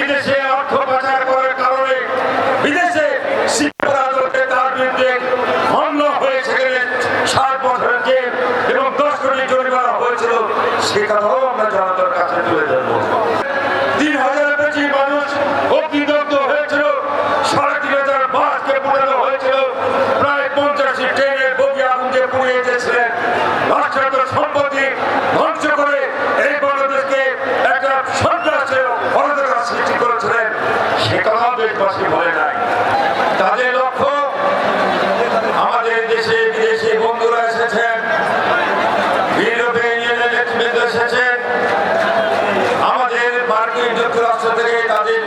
বিদেশে অর্থ পাচার করার কারণে বিদেশে শিক্ষা আদালতে তার বিরুদ্ধে মামলা হয়ে সেখানে 7 বছরের জেল এবং 10 কোটি জরিমানা হয়েছিল। সে কথাও আমরা জনতার কাছে তুলে ধরব। 3000 বেশি মানুষ অগ্নিদগ্ধ হয়েছিল, 3,500 বাসকে পোড়ানো হয়েছিল, প্রায় 50টি ট্রেনের বগি আগুন দিয়ে পুড়িয়ে দিয়েছিলেন। রাষ্ট্রীয় সম্পত্তি ধ্বংস করে এই বাংলাদেশকে একটা সন্ত্রাসের অরাজকতা সৃষ্টি করেছিলেন। সে কথা দেশবাসী ভয় নাই। তাদের লক্ষ্য আমাদের দেশে বিদেশি বন্ধুরা এসেছেন, ইউরোপিয়ান ইউনিয়নের নেতৃবৃন্দ এসেছেন, আমাদের মার্কিন যুক্তরাষ্ট্র থেকে তাদের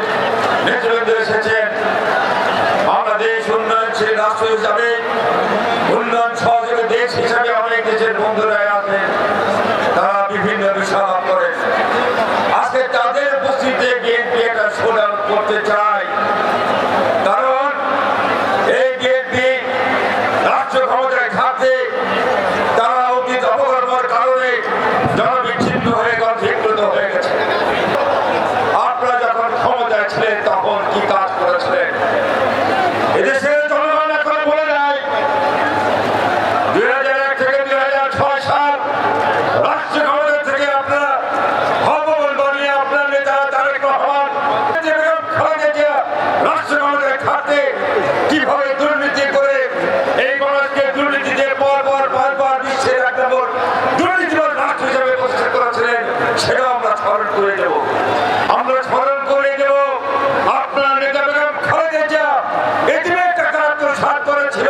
নেতৃবৃন্দ এসেছেন। বাংলাদেশ উন্নয়নশীল রাষ্ট্র হিসাবে, উন্নয়ন সহযোগী দেশ হিসাবে অনেক দেশের বন্ধুরা আছেন, তারা বিভিন্ন বিষয় আলাপ করেন। আজকে তাদের উপস্থিতিতে বিএনপি একটা শোডাউন করতে চায়, কারণ এই বিএনপি রাষ্ট্র ক্ষমতায় থাকতে তারা অতীত অপকর্মের কারণে জনবিচ্ছিন্ন হয়ে গণবিচ্ছিন্ন হয়ে গেছে। আপনারা যখন ক্ষমতায় ছিলেন তখন কি কাজ করেছিলেন? এদেশের জনগণ এখন বলে নাই 2001 থেকে 2006 সাল রাষ্ট্র ক্ষমতা থেকে আপনারা ভগবান বানিয়ে আপনার নেতা তারেক রহমান রাষ্ট্র ক্ষমতায় থাকতে কিভাবে দুর্নীতি করে এই মানুষকে দুর্নীতিতে বারবার বিশ্বের এক নম্বর দুর্নীতিবাজ রাষ্ট্র হিসেবে প্রতিষ্ঠা করেছিলেন, সেটাও আমরা স্মরণ করে দেব। আমরা স্মরণ করে দেব আপনার নেতা বেগম খালেদা জিয়া এতিমের টাকা আত্মসাৎ করেছিল,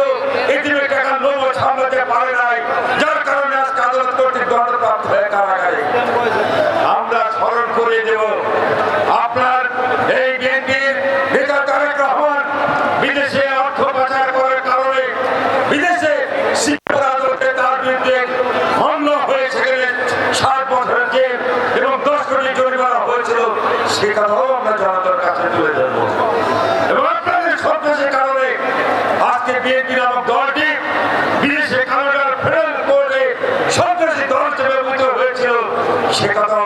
এতিমের টাকা লোভ সামলাতে পারে নাই, যার কারণে আজকে আদালত কর্তৃক দণ্ডপ্রাপ্ত হয়ে কারাগারে। আমরা স্মরণ করে দেব আপনার এই বিএনপির নেতা তারেক রহমান বিদেশে অর্থ পাচার করার কারণে বিদেশে শিক্ষা আদালতে তার বিরুদ্ধে মামলা হয়ে সেখানে 7 বছরের জেল এবং 10 কোটি জরিমানা হয়েছিল। সে কথাও আমরা জনতার কাছে তুলে ধরব। এবং আপনাদের সন্ত্রাসের কারণে আজকে বিএনপি নামক দলটি বিদেশে কানাডার ফেডারেল কোর্টে সন্ত্রাসী দল হিসেবে ব্যবহৃত হয়েছিল। সে কথাও